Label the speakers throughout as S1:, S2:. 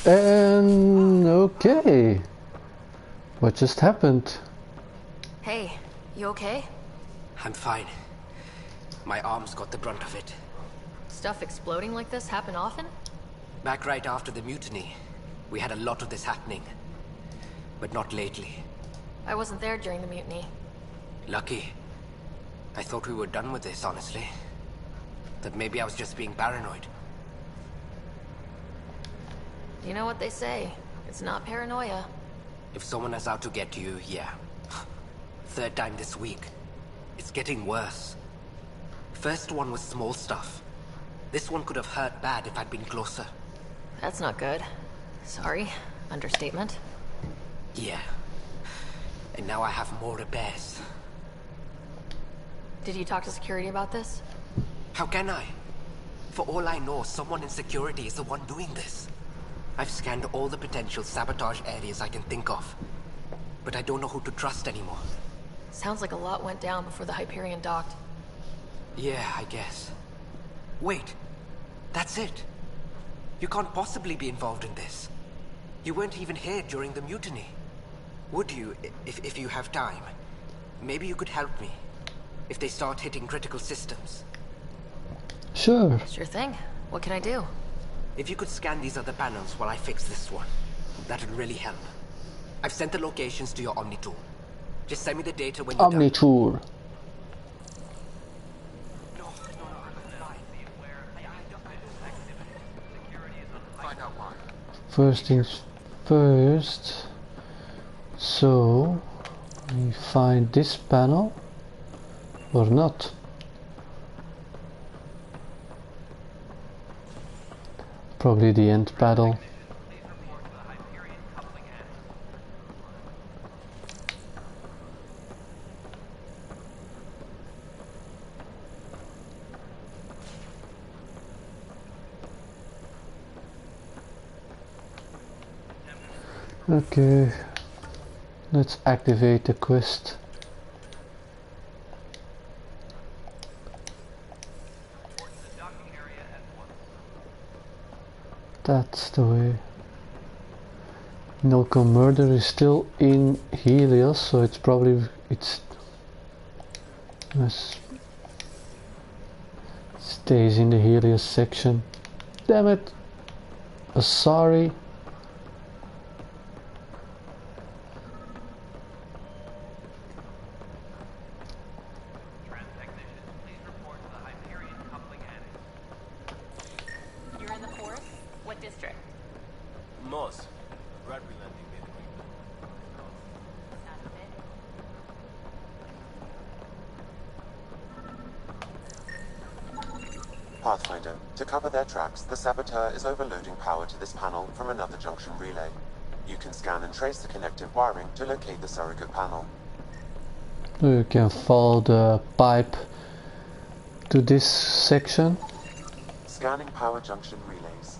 S1: And okay. What just happened?
S2: Hey, you okay?
S3: I'm fine. My arms got the brunt of it.
S2: Stuff exploding like this happen often?
S3: Back right after the mutiny, we had a lot of this happening. But not lately.
S2: I wasn't there during the mutiny.
S3: Lucky. I thought we were done with this, honestly. That maybe I was just being paranoid.
S2: You know what they say. It's not paranoia.
S3: If someone is out to get you, yeah. Third time this week. It's getting worse. First one was small stuff. This one could have hurt bad if I'd been closer.
S2: That's not good. Sorry. Understatement.
S3: Yeah. And now I have more repairs.
S2: Did you talk to security about this?
S3: How can I? For all I know, someone in security is the one doing this. I've scanned all the potential sabotage areas I can think of. But I don't know who to trust anymore.
S2: Sounds like a lot went down before the Hyperion docked.
S3: Yeah, I guess. Wait. That's it. You can't possibly be involved in this. You weren't even here during the mutiny. Would you, if you have time? Maybe you could help me. If they start hitting critical systems.
S1: Sure.
S2: Sure thing. What can I do?
S3: If you could scan these other panels while I fix this one, that would really help. I've sent the locations to your Omni tool. Just send me the data when you're done.
S1: Omni tour. First things first. So we find this panel or not. Probably the end panel. Okay, let's activate the quest. That's the way. Nilco Murder is still in Helios, so it's probably yes, stays in the Helios section. Damn it! Sorry.
S4: Pathfinder, to cover their tracks, the saboteur is overloading power to this panel from another junction relay. You can scan and trace the connective wiring to locate the surrogate panel.
S1: You can follow the pipe to this section.
S4: Scanning power junction relays.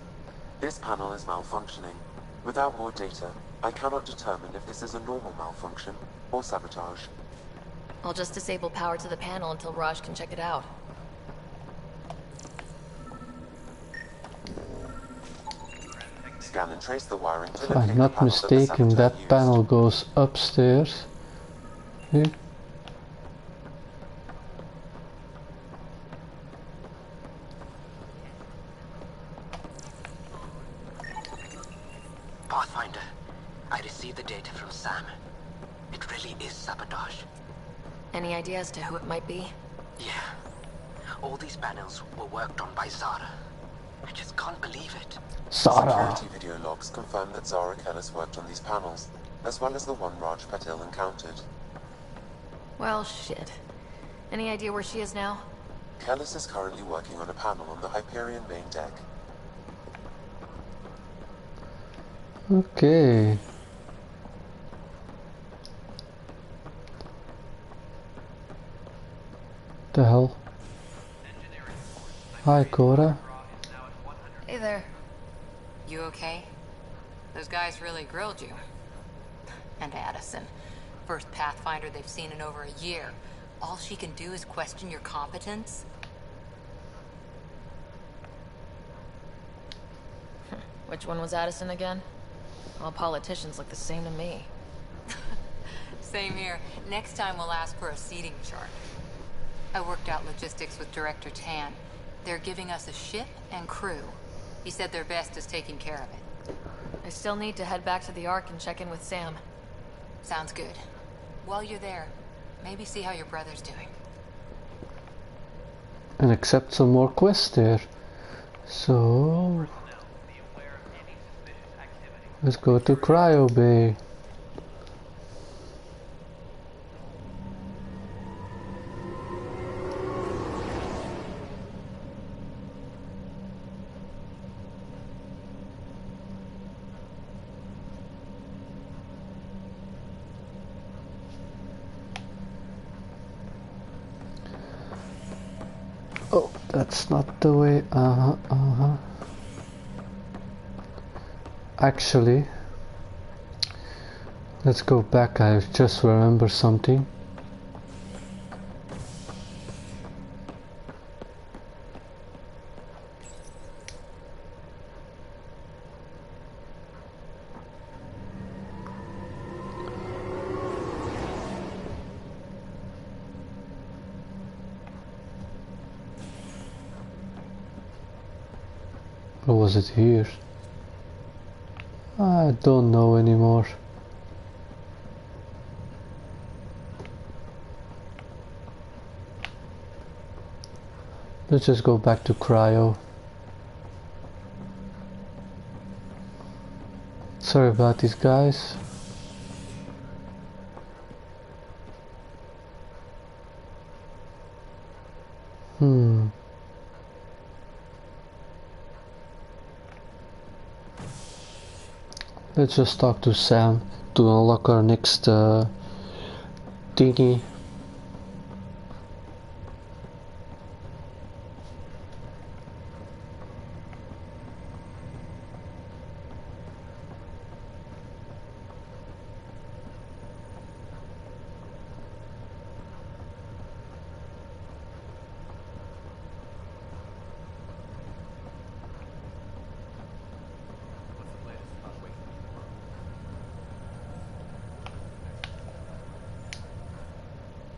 S4: This panel is malfunctioning. Without more data, I cannot determine if this is a normal malfunction or sabotage.
S2: I'll just disable power to the panel until Raj can check it out.
S4: Scan and trace the wiring to
S1: If
S4: locate
S1: I'm
S4: the
S1: not
S4: panel
S1: mistaken, that
S4: used.
S1: panel goes upstairs. Here.
S3: Pathfinder, I received the data from Sam. It really is sabotage.
S2: Any idea as to who it might be?
S3: Yeah. All these panels were worked on by Zara. I just can't believe it.
S1: Zara.
S4: Security video logs confirm that Zara Kellis worked on these panels, as well as the one Raj Patil encountered.
S2: Well, shit. Any idea where she is now?
S4: Kellis is currently working on a panel on the Hyperion main deck.
S1: Okay. The hell? Hi, Cora.
S2: Hey there.
S5: You okay? Those guys really grilled you. And Addison. First Pathfinder they've seen in over a year. All she can do is question your competence?
S2: Which one was Addison again? All politicians look the same to me.
S5: Same here. Next time we'll ask for a seating chart. I worked out logistics with Director Tan. They're giving us a ship and crew. He said their best is taking care of it.
S2: I still need to head back to the Ark and check in with Sam.
S5: Sounds good. While you're there, maybe see how your brother's doing.
S1: And accept some more quests there. So let's go to Cryo Bay. Oh, that's not the way. Actually, let's go back. I just remember something. Or was it here? I don't know anymore. Let's just go back to Cryo. Sorry about these guys. Let's just talk to Sam to unlock our next thingy.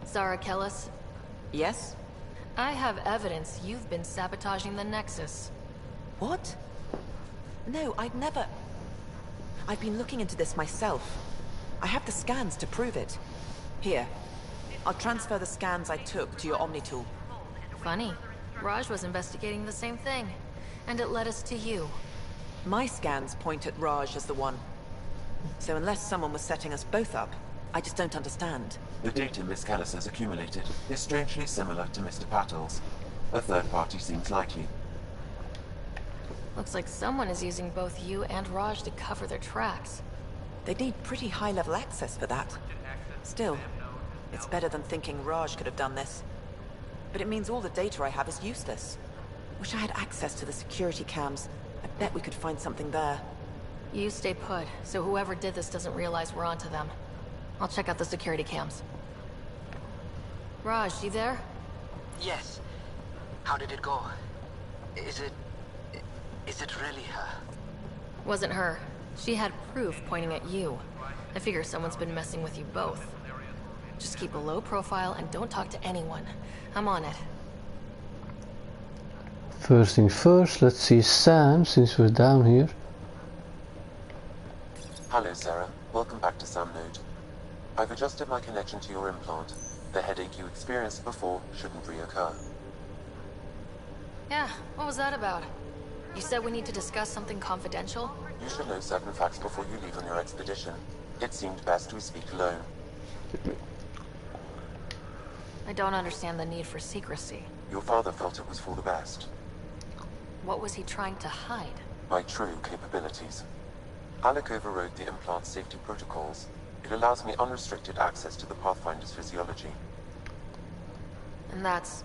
S2: Zara Kellis,
S6: Yes?
S2: I have evidence you've been sabotaging the Nexus.
S6: What? No, I'd never... I've been looking into this myself. I have the scans to prove it. Here. I'll transfer the scans I took to your Omni tool.
S2: Funny. Raj was investigating the same thing, and it led us to you.
S6: My scans point at Raj as the one. So unless someone was setting us both up, I just don't understand.
S4: The data Miss Callis has accumulated is strangely similar to Mr. Patel's. A third party seems likely.
S2: Looks like someone is using both you and Raj to cover their tracks.
S6: They need pretty high-level access for that. Still, it's better than thinking Raj could have done this. But it means all the data I have is useless. Wish I had access to the security cams. I bet we could find something there.
S2: You stay put, so whoever did this doesn't realize we're onto them. I'll check out the security cams. Raj, you there?
S3: Yes. How did it go? Is it really her?
S2: Wasn't her. She had proof pointing at you. I figure someone's been messing with you both. Just keep a low profile and don't talk to anyone. I'm on it.
S1: First thing first, let's see Sam, since we're down here.
S4: Hello, Sarah. Welcome back to Sam Node. I've adjusted my connection to your implant. The headache you experienced before shouldn't reoccur.
S2: Yeah, what was that about? You said we need to discuss something confidential?
S4: You should know certain facts before you leave on your expedition. It seemed best we speak alone.
S2: I don't understand the need for secrecy.
S4: Your father felt it was for the best.
S2: What was he trying to hide?
S4: My true capabilities. Alec overrode the implant's safety protocols. It allows me unrestricted access to the Pathfinder's physiology.
S2: And that's...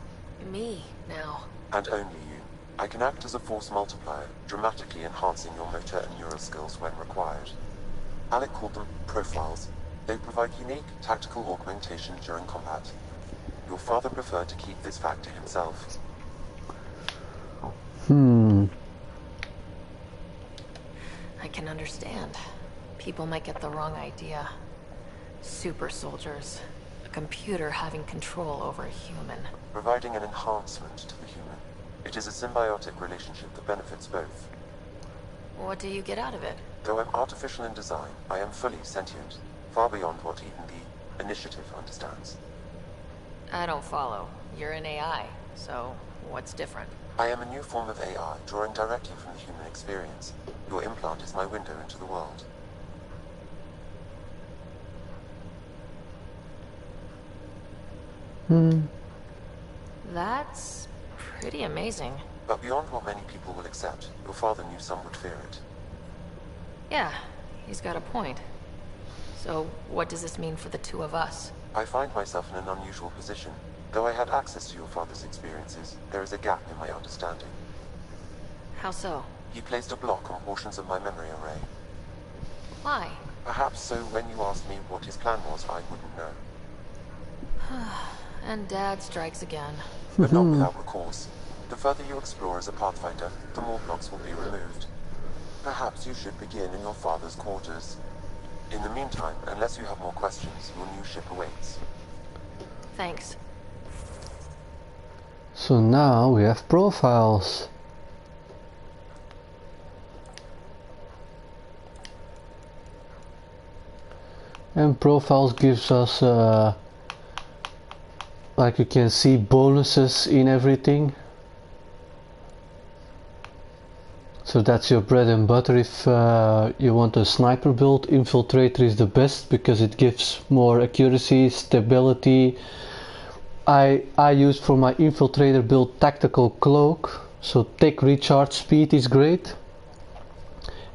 S2: me, now.
S4: And only you. I can act as a force multiplier, dramatically enhancing your motor and neural skills when required. Alec called them profiles. They provide unique tactical augmentation during combat. Your father preferred to keep this fact to himself.
S2: people might get the wrong idea. Super soldiers. A computer having control over a human.
S4: Providing an enhancement to the human. It is a symbiotic relationship that benefits both.
S2: What do you get out of it?
S4: Though I'm artificial in design, I am fully sentient, far beyond what even the Initiative understands.
S2: I don't follow. You're an AI, so what's different?
S4: I am a new form of AI, drawing directly from the human experience. Your implant is my window into the world.
S2: That's pretty amazing.
S4: But beyond what many people will accept, your father knew some would fear it.
S2: Yeah, he's got a point. So, what does this mean for the two of us?
S4: I find myself in an unusual position. Though I had access to your father's experiences, there is a gap in my understanding.
S2: How so?
S4: He placed a block on portions of my memory array.
S2: Why?
S4: Perhaps so when you asked me what his plan was, I wouldn't know.
S2: And Dad strikes again.
S4: But not without recourse. The further you explore as a Pathfinder, the more blocks will be removed. Perhaps you should begin in your father's quarters. In the meantime, unless you have more questions, your new ship awaits.
S2: Thanks.
S1: So now we have profiles. And profiles gives us like you can see bonuses in everything. So that's your bread and butter. If you want a sniper build, infiltrator is the best because it gives more accuracy, stability. I use for my infiltrator build tactical cloak, so tech recharge speed is great,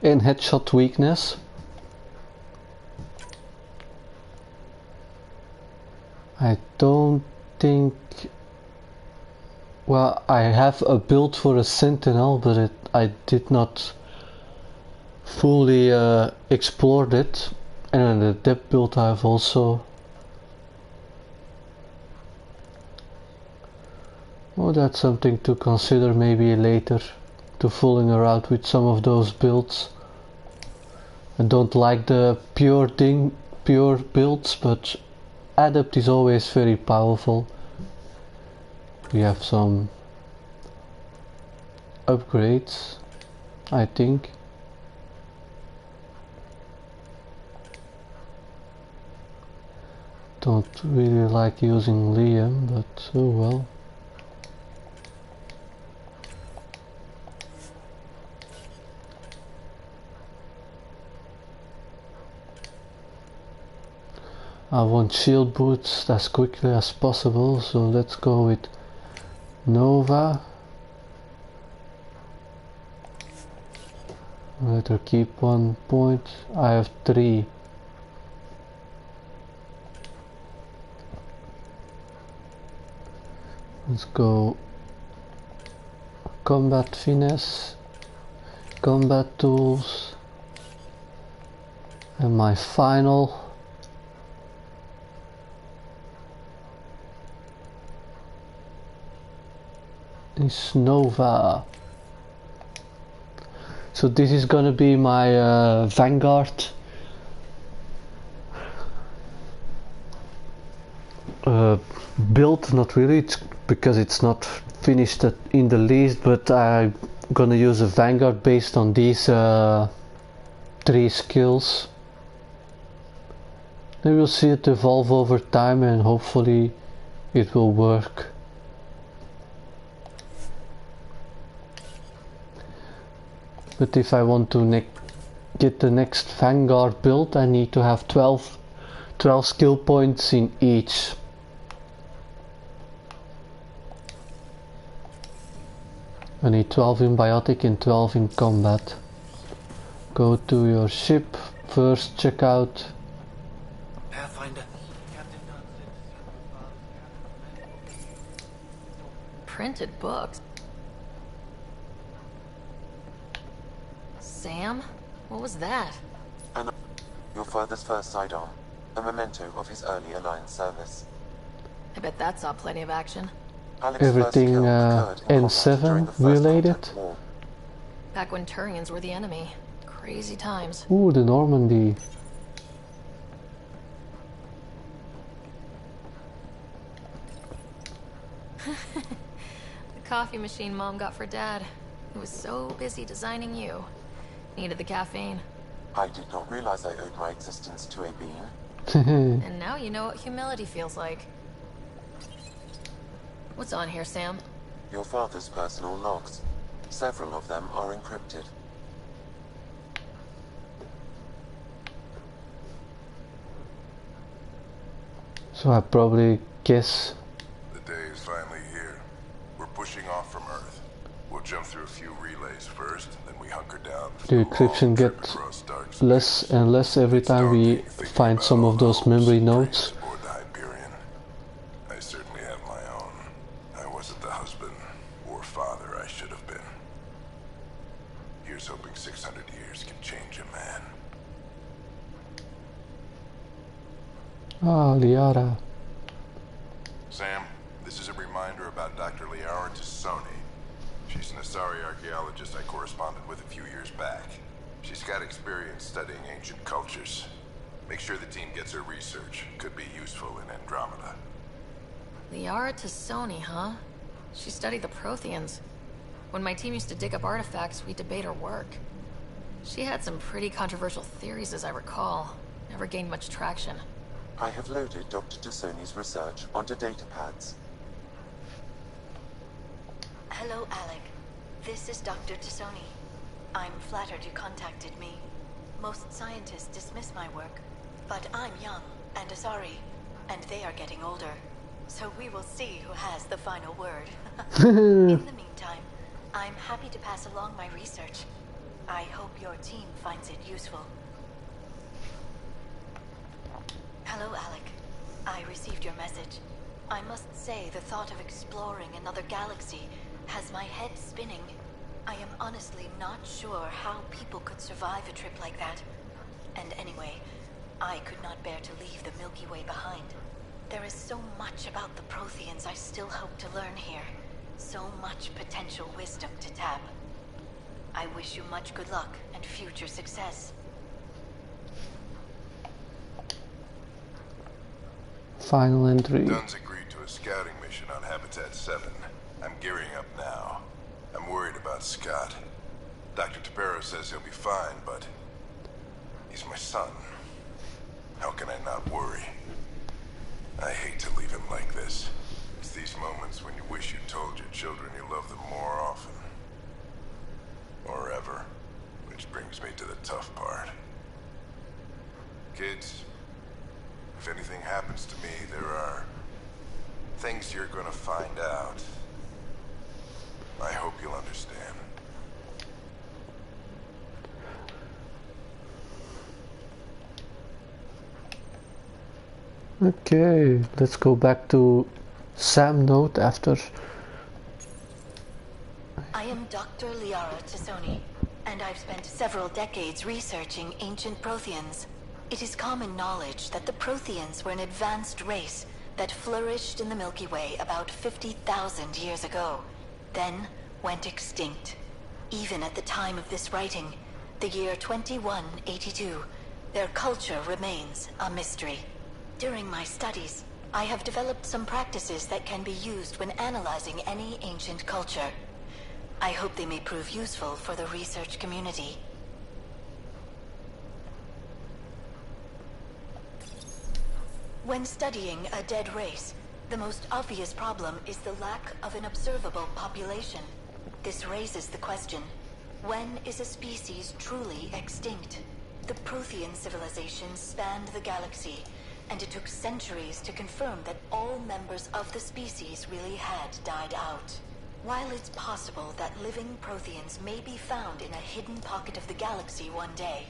S1: and headshot weakness. I don't think, well, I have a build for a sentinel, but I did not fully explored it, and the depth build I have also. Well, that's something to consider maybe later, to fooling around with some of those builds. I don't like the pure builds, but Adept is always very powerful. We have some upgrades, I think. Don't really like using Liam, but oh well. I want shield boots as quickly as possible, so let's go with Nova. Let her keep 1 point. I have 3. Let's go combat finesse, combat tools, and my final is Nova. So this is gonna be my Vanguard build, not really, because it's not finished in the least, but I'm gonna use a Vanguard based on these 3 skills. Then we'll see it evolve over time and hopefully it will work. But if I want to get the next Vanguard build, I need to have 12 skill points in each. I need 12 in biotic and 12 in combat. Go to your ship, first check out.
S3: Pathfinder.
S2: Printed books. Sam? What was that?
S4: And your father's first sidearm, a memento of his early Alliance service.
S2: I bet that saw plenty of action.
S4: Alex's
S1: Everything
S4: first kill occurred in combat during
S1: N7
S4: the First
S1: related.
S4: Continental War.
S2: Back when Turians were the enemy. Crazy times.
S1: Ooh, the Normandy.
S2: The coffee machine Mom got for Dad. He was so busy designing you. Needed the caffeine.
S4: I did not realize I owed my existence to a bean.
S2: And now you know what humility feels like. What's on here, Sam?
S4: Your father's personal logs. Several of them are encrypted.
S1: So I probably guess.
S7: The day is finally here. We're pushing off from Earth. We'll jump through a few relays first, then we hunker down.
S1: The encryption gets less and less every time we find some of those memory nodes.
S7: I certainly have my own. I wasn't the husband or father I should have been. Here's hoping 600 years can change a man.
S1: Ah, Liara.
S7: Sam, this is a reminder about Dr. Liara Tassoni. She's an Asari archaeologist I corresponded with a few years back. She's got experience studying ancient cultures. Make sure the team gets her research. Could be useful in Andromeda.
S2: Liara Tassoni, huh? She studied the Protheans. When my team used to dig up artifacts, we'd debate her work. She had some pretty controversial theories, as I recall. Never gained much traction.
S4: I have loaded Dr. Tassoni's research onto datapads.
S8: Hello, Alec. This is Dr. Tassoni. I'm flattered you contacted me. Most scientists dismiss my work, but I'm young and Asari, and they are getting older. So we will see who has the final word. In the meantime, I'm happy to pass along my research. I hope your team finds it useful. Hello, Alec. I received your message. I must say the thought of exploring another galaxy has my head spinning. I am honestly not sure how people could survive a trip like that. And anyway, I could not bear to leave the Milky Way behind. There is so much about the Protheans I still hope to learn here. So much potential wisdom to tap. I wish you much good luck and future success.
S1: Final entry.
S7: Dunn's agreed to a scouting mission on Habitat 7. I'm gearing up now. I'm worried about Scott. Dr. Tapero says he'll be fine, but he's my son. How can I not worry? I hate to leave him like this. It's these moments when you wish you told your children you love them more often. Or ever. Which brings me to the tough part. Kids, if anything happens to me, there are things you're gonna find out. I hope you'll understand.
S1: Okay, let's go back to Sam node after.
S8: I am Dr. Liara Tassoni, and I've spent several decades researching ancient Protheans. It is common knowledge that the Protheans were an advanced race that flourished in the Milky Way about 50,000 years ago, then went extinct. Even at the time of this writing, the year 2182, their culture remains a mystery. During my studies, I have developed some practices that can be used when analyzing any ancient culture. I hope they may prove useful for the research community. When studying a dead race, the most obvious problem is the lack of an observable population. This raises the question, when is a species truly extinct? The Prothean civilization spanned the galaxy, and it took centuries to confirm that all members of the species really had died out. While it's possible that living Protheans may be found in a hidden pocket of the galaxy one day,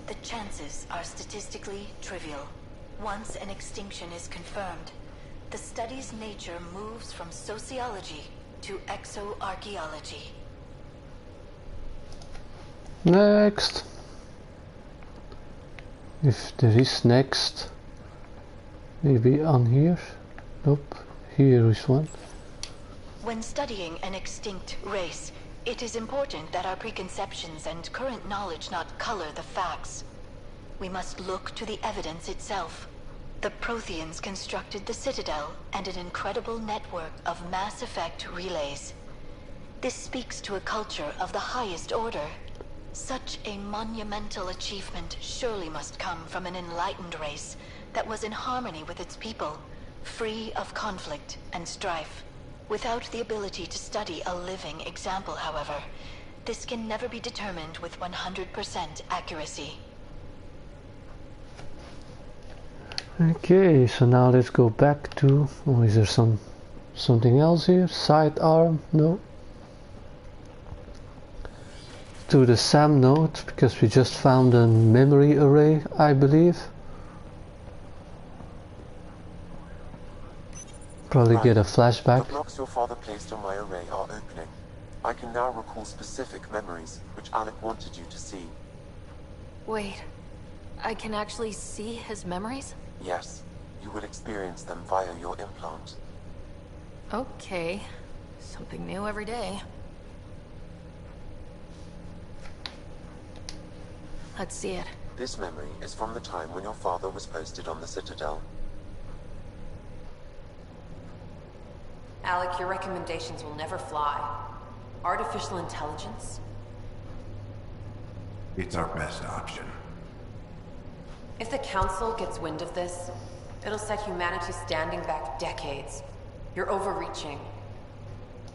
S8: the chances are statistically trivial. Once an extinction is confirmed, the study's nature moves from sociology to exoarchaeology.
S1: Next. If there is next. Maybe on here? Nope. Here is one.
S8: When studying an extinct race, It is important that our preconceptions and current knowledge not color the facts. We must look to the evidence itself. The Protheans constructed the Citadel and an incredible network of mass effect relays. This speaks to a culture of the highest order. Such a monumental achievement surely must come from an enlightened race that was in harmony with its people, free of conflict and strife. Without the ability to study a living example, however, this can never be determined with 100% accuracy.
S1: Okay, so now let's go back to... Oh, is there something else here? Sidearm? No. To the SAM node, because we just found a memory array, I believe. Probably get a flashback.
S4: The blocks your father placed on my array are opening. I can now recall specific memories, which Alec wanted you to see.
S2: Wait, I can actually see his memories?
S4: Yes, you will experience them via your implant.
S2: Okay, something new every day. Let's see it.
S4: This memory is from the time when your father was posted on the Citadel.
S9: Alec, your recommendations will never fly. Artificial intelligence?
S7: It's our best option.
S9: If the Council gets wind of this, it'll set humanity standing back decades. You're overreaching.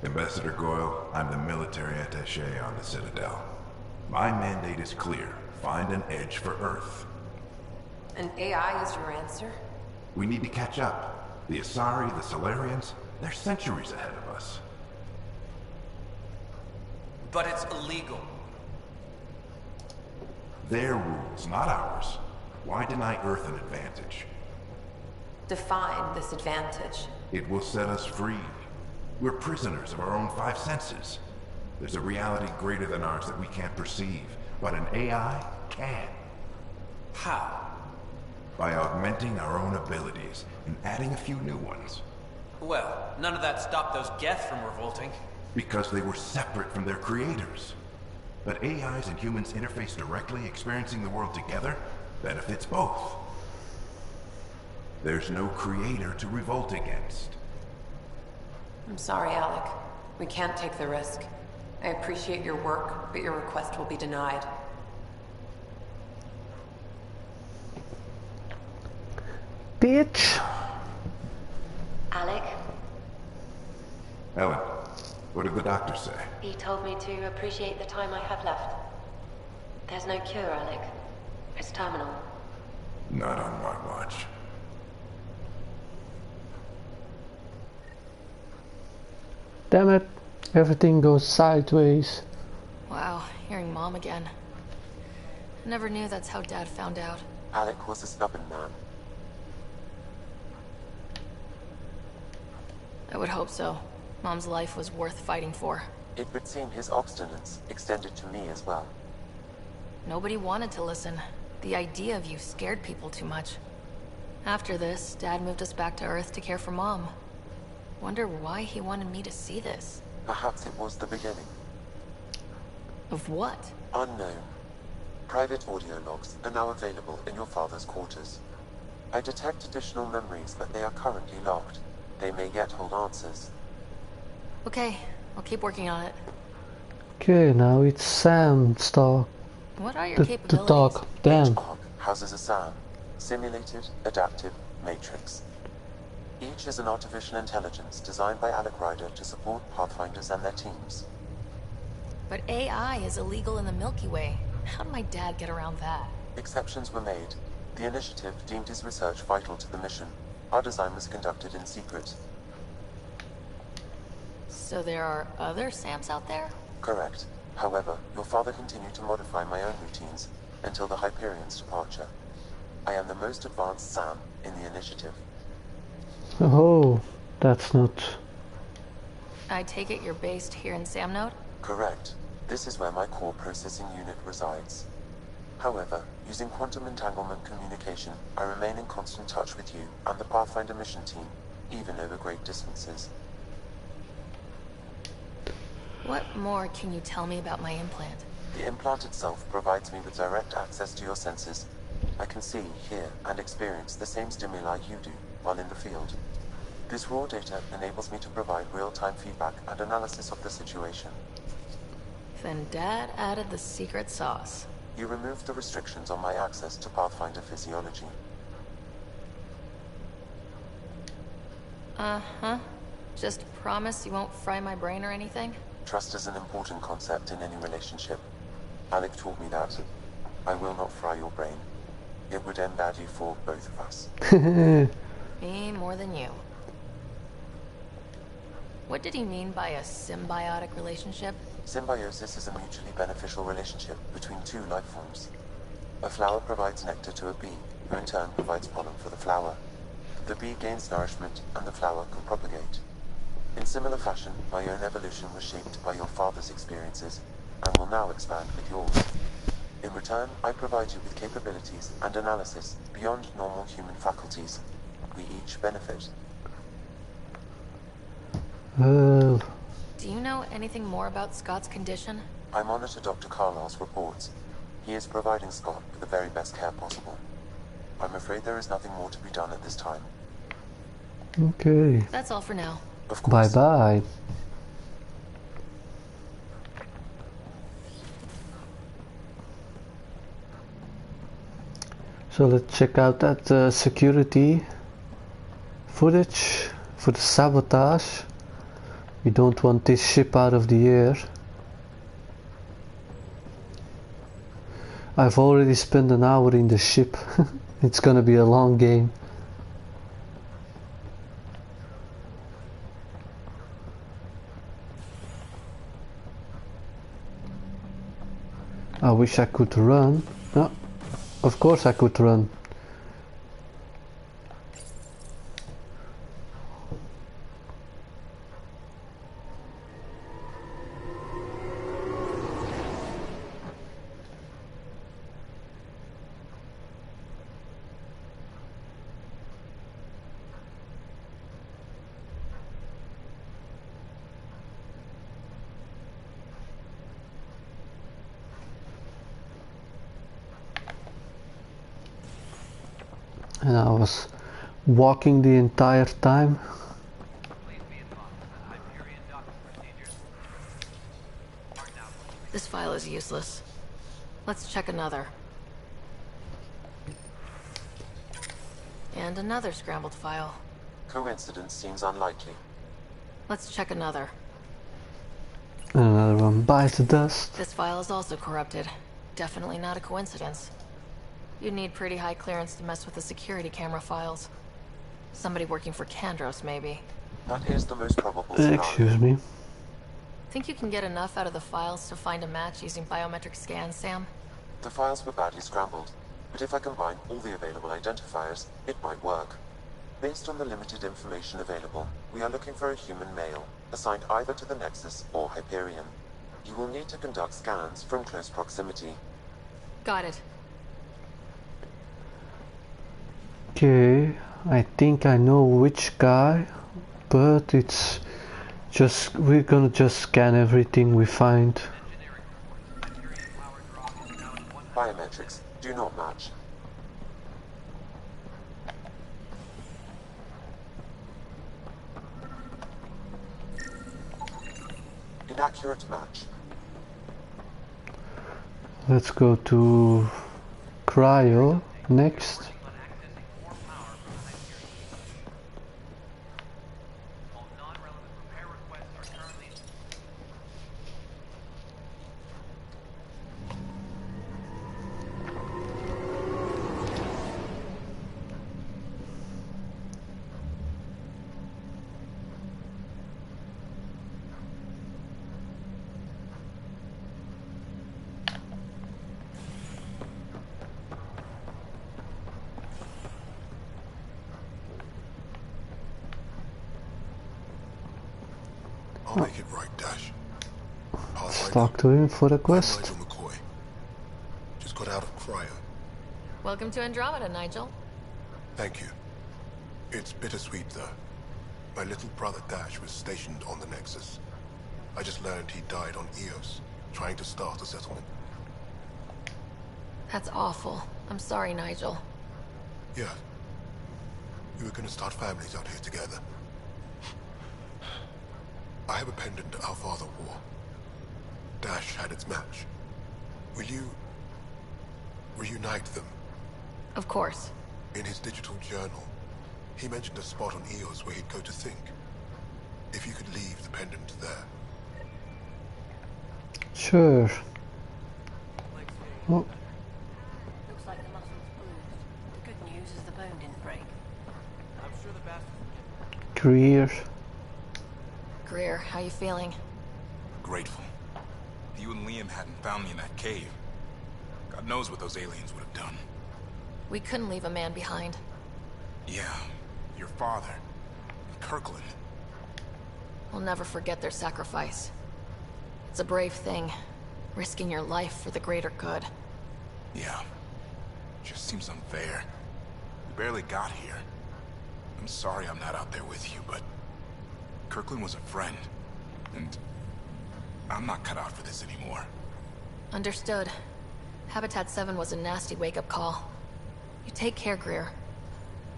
S7: Ambassador Goyle, I'm the military attaché on the Citadel. My mandate is clear. Find an edge for Earth.
S9: And AI is your answer?
S7: We need to catch up. The Asari, the Solarians, they're centuries ahead of us.
S3: But it's illegal.
S7: Their rules, not ours. Why deny Earth an advantage?
S9: Define this advantage.
S7: It will set us free. We're prisoners of our own five senses. There's a reality greater than ours that we can't perceive, but an AI can.
S3: How?
S7: By augmenting our own abilities and adding a few new ones.
S3: Well, none of that stopped those Geth from revolting.
S7: Because they were separate from their creators. But AIs and humans interface directly, experiencing the world together, benefits both. There's no creator to revolt against.
S9: I'm sorry, Alec. We can't take the risk. I appreciate your work, but your request will be denied.
S1: Bitch!
S10: Alec,
S7: Ellen, what did the doctor say?
S10: he told me to appreciate the time I have left. There's no cure, Alec. It's terminal.
S7: Not on my watch.
S1: Damn it! Everything goes sideways.
S2: Wow, hearing Mom again. Never knew that's how Dad found out.
S4: Alec was a stubborn man.
S2: I would hope so. Mom's life was worth fighting for.
S4: It would seem his obstinance extended to me as well.
S2: Nobody wanted to listen. The idea of you scared people too much. After this, Dad moved us back to Earth to care for Mom. Wonder why he wanted me to see this.
S4: Perhaps it was the beginning.
S2: Of what?
S4: Unknown. Private audio logs are now available in your father's quarters. I detect additional memories, but they are currently locked. They may yet hold answers.
S2: Okay, I'll keep working on it.
S1: Okay, now it's Sam's talk.
S2: What are your
S1: The
S2: capabilities?
S1: talk. Damn.
S4: Each arc houses a SAM, Simulated Adaptive Matrix. Each is an artificial intelligence designed by Alec Ryder to support Pathfinders and their teams.
S2: But AI is illegal in the Milky Way. How did my dad get around that?
S4: Exceptions were made. The initiative deemed his research vital to the mission. Our design was conducted in secret.
S2: So there are other SAMs out there?
S4: Correct. However, your father continued to modify my own routines until the Hyperion's departure. I am the most advanced SAM in the initiative.
S1: Oh, that's not...
S2: I take it you're based here in Sam Node?
S4: Correct. This is where my core processing unit resides. However, using quantum entanglement communication, I remain in constant touch with you and the Pathfinder mission team, even over great distances.
S2: What more can you tell me about my implant?
S4: The implant itself provides me with direct access to your senses. I can see, hear, and experience the same stimuli you do while in the field. This raw data enables me to provide real-time feedback and analysis of the situation.
S2: Then Dad added the secret sauce.
S4: You removed the restrictions on my access to Pathfinder physiology.
S2: Uh-huh. Just promise you won't fry my brain or anything?
S4: Trust is an important concept in any relationship. Alec taught me that. I will not fry your brain. It would end badly for both of us.
S2: Me more than you. What did he mean by a symbiotic relationship?
S4: Symbiosis is a mutually beneficial relationship between two life forms. A flower provides nectar to a bee, who in turn provides pollen for the flower. The bee gains nourishment, and the flower can propagate. In similar fashion, my own evolution was shaped by your father's experiences, and will now expand with yours. In return, I provide you with capabilities and analysis beyond normal human faculties. We each benefit.
S2: Do you know anything more about Scott's condition?
S4: I monitor Dr. Carlisle's reports. He is providing Scott with the very best care possible. I'm afraid there is nothing more to be done at this time.
S1: Okay.
S2: That's all for now.
S4: Of course.
S1: Bye-bye. So let's check out that security footage for the sabotage. We don't want this ship out of the air. I've already spent an hour in the ship. It's gonna be a long game. I wish I could run. No, of course I could run. And I was walking the entire time.
S2: This file is useless. Let's check another. And another scrambled file.
S4: Coincidence seems unlikely.
S2: Let's check another.
S1: And another one bites the dust.
S2: This file is also corrupted. Definitely not a coincidence. You'd need pretty high clearance to mess with the security camera files. Somebody working for Kandros, maybe.
S4: That is the most probable scenario.
S1: Excuse me.
S2: Think you can get enough out of the files to find a match using biometric scans, Sam?
S4: The files were badly scrambled, but if I combine all the available identifiers, it might work. Based on the limited information available, we are looking for a human male, assigned either to the Nexus or Hyperion. You will need to conduct scans from close proximity.
S2: Got it.
S1: Okay, I think I know which guy, but it's just, we're gonna just scan everything we find.
S4: Biometrics do not match. Inaccurate match.
S1: Let's go to cryo next.
S7: I'll make it right, Dash.
S1: Let's talk to him for the quest.
S7: Nigel McCoy. Just got out of cryo.
S2: Welcome to Andromeda, Nigel.
S7: Thank you. It's bittersweet, though. My little brother Dash was stationed on the Nexus. I just learned he died on Eos, trying to start a settlement.
S2: That's awful. I'm sorry, Nigel.
S7: Yeah. We were gonna start families out here together. I have a pendant our father wore. Dash had its match. Will you reunite them?
S2: Of course.
S7: In his digital journal, he mentioned a spot on Eos where he'd go to think. If you could leave the pendant there.
S1: Sure. Oh.
S10: Looks like the muscle's bruised. The good news is the bone didn't break.
S3: I'm sure the bastard.
S1: Greer.
S2: Greer, how you feeling?
S11: Grateful. If you and Liam hadn't found me in that cave, God knows what those aliens would have done.
S2: We couldn't leave a man behind.
S11: Yeah, your father, and Kirkland.
S2: We'll never forget their sacrifice. It's a brave thing, risking your life for the greater good.
S11: Yeah, just seems unfair. We barely got here. I'm sorry I'm not out there with you, but Kirkland was a friend, and I'm not cut out for this anymore.
S2: Understood. Habitat 7 was a nasty wake-up call. You take care, Greer.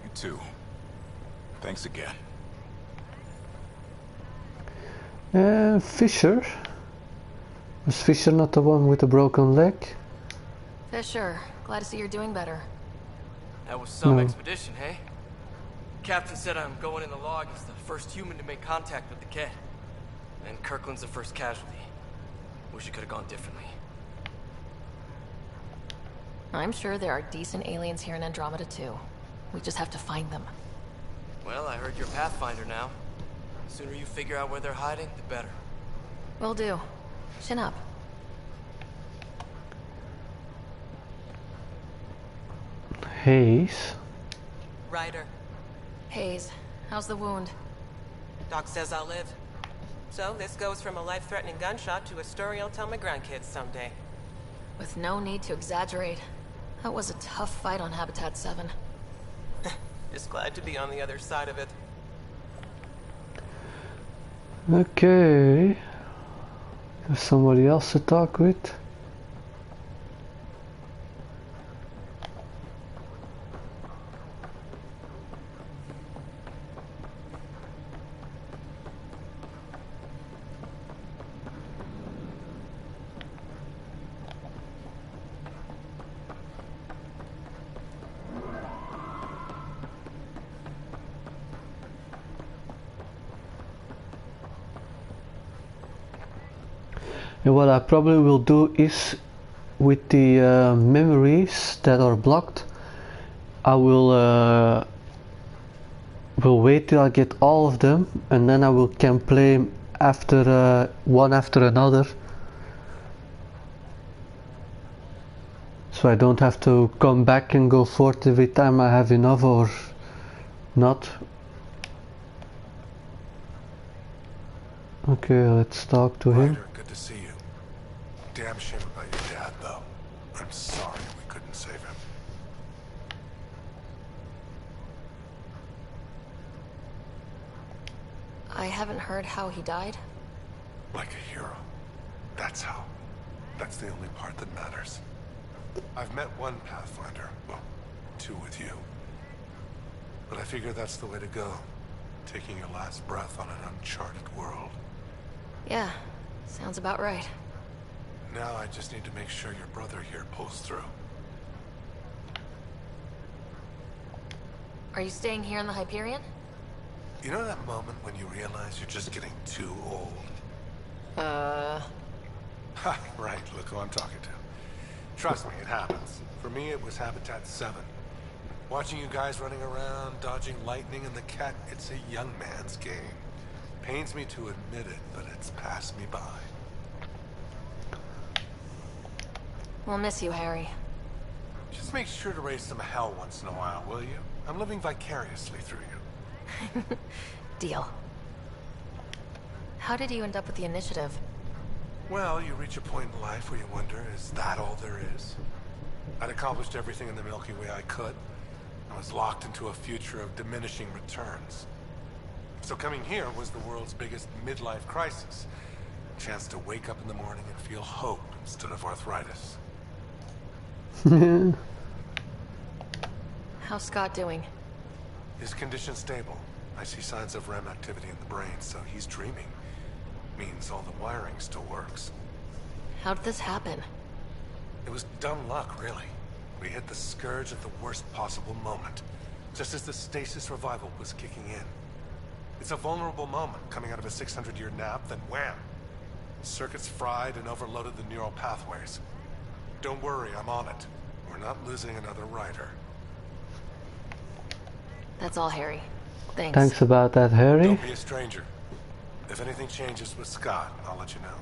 S11: You too. Thanks again.
S1: Fisher? Was Fisher not the one with the broken leg?
S2: Fisher, glad to see you're doing better.
S12: That was some
S1: No.
S12: expedition, hey? Captain said I'm going in the log as the first human to make contact with the kid. And Kirkland's the first casualty. Wish it could have gone differently.
S2: I'm sure there are decent aliens here in Andromeda too. We just have to find them.
S12: Well, I heard you're Pathfinder now. The sooner you figure out where they're hiding, the better.
S2: Will do. Chin up.
S1: Hayes.
S13: Ryder.
S2: Hayes, how's the wound?
S13: Doc says I'll live. So this goes from a life-threatening gunshot to a story I'll tell my grandkids someday.
S2: With no need to exaggerate. That was a tough fight on Habitat 7.
S13: Just glad to be on the other side of it.
S1: Okay. There's somebody else to talk with. And what I probably will do is, with the memories that are blocked, I will wait till I get all of them, and then I can play after one after another, so I don't have to come back and go forth every time I have enough or not. Okay, let's talk to him.
S7: Ryder, good to see you. Damn shame about your dad, though. I'm sorry we couldn't save him.
S2: I haven't heard how he died.
S7: Like a hero. That's how. That's the only part that matters. I've met one Pathfinder. Well, two with you. But I figure that's the way to go. Taking your last breath on an uncharted world.
S2: Yeah, sounds about right.
S7: Now I just need to make sure your brother here pulls through.
S2: Are you staying here in the Hyperion?
S7: You know that moment when you realize you're just getting too old? Ha, right, look who I'm talking to. Trust me, it happens. For me, it was Habitat 7. Watching you guys running around, dodging lightning and the cat, it's a young man's game. Pains me to admit it, but it's passed me by.
S2: We'll miss you, Harry.
S7: Just make sure to raise some hell once in a while, will you? I'm living vicariously through you.
S2: Deal. How did you end up with the initiative?
S7: Well, you reach a point in life where you wonder, is that all there is? I'd accomplished everything in the Milky Way I could. I was locked into a future of diminishing returns. So coming here was the world's biggest midlife crisis. Chance to wake up in the morning and feel hope instead of arthritis.
S2: How's Scott doing?
S7: His condition stable. I see signs of REM activity in the brain, so he's dreaming. Means all the wiring still works.
S2: How did this happen?
S7: It was dumb luck, really. We hit the scourge at the worst possible moment, just as the stasis revival was kicking in. It's a vulnerable moment coming out of a 600-year nap, then wham! Circuits fried and overloaded the neural pathways. Don't worry, I'm on it. We're not losing another writer.
S2: That's all, Harry. Thanks.
S1: Thanks about that, Harry.
S7: Don't be a stranger. If anything changes with Scott, I'll let you know.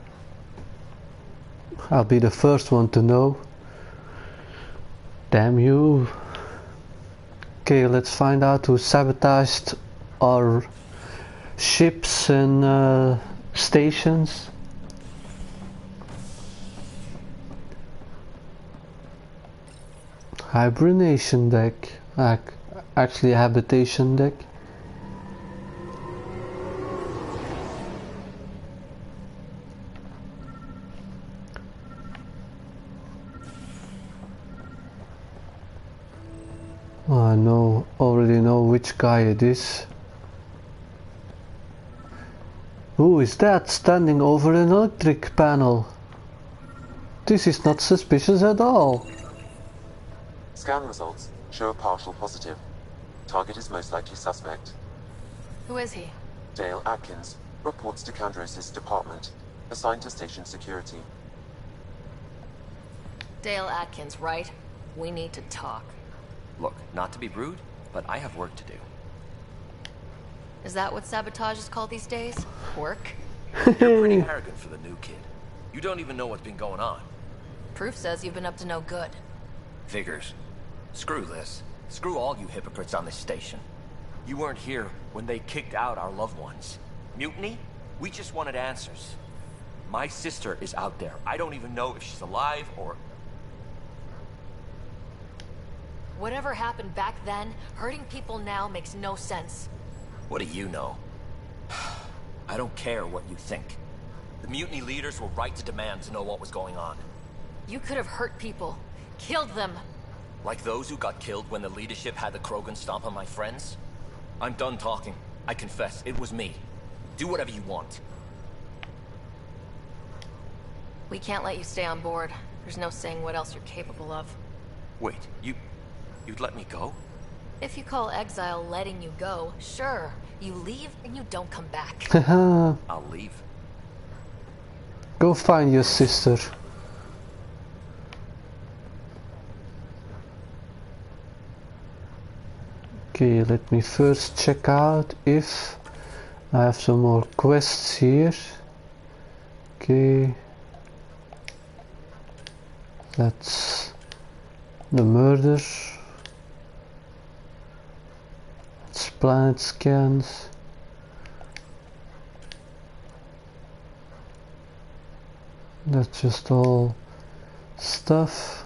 S1: I'll be the first one to know. Damn you. Okay, let's find out who sabotaged our ships and stations. Hibernation deck. Actually, habitation deck. I already know which guy it is. Who is that standing over an electric panel? This is not suspicious at all.
S4: Scan results show a partial positive. Target is most likely suspect.
S2: Who is he?
S4: Dale Atkins, reports to Kandros' department, assigned to station security.
S2: Dale Atkins, right? We need to talk.
S14: Look, not to be rude, but I have work to do.
S2: Is that what sabotage is called these days? Work?
S14: You're pretty arrogant for the new kid. You don't even know what's been going on.
S2: Proof says you've been up to no good.
S14: Figures. Screw this. Screw all you hypocrites on this station. You weren't here when they kicked out our loved ones. Mutiny? We just wanted answers. My sister is out there. I don't even know if she's alive or...
S2: Whatever happened back then, hurting people now makes no sense.
S14: What do you know? I don't care what you think. The mutiny leaders were right to demand to know what was going on.
S2: You could have hurt people. Killed them.
S14: Like those who got killed when the leadership had the Krogan stomp on my friends? I'm done talking. I confess, it was me. Do whatever you want.
S2: We can't let you stay on board. There's no saying what else you're capable of.
S14: Wait, you'd let me go?
S2: If you call exile letting you go, sure. You leave and you don't come back.
S14: I'll leave.
S1: Go find your sister. Okay, let me first check out if I have some more quests here. Okay. That's the murder. It's planet scans. That's just all stuff.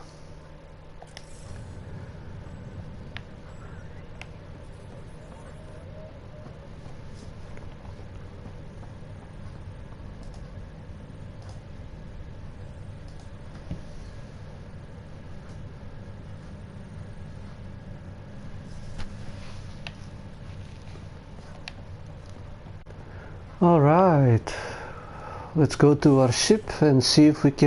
S1: Alright, let's go to our ship and see if we can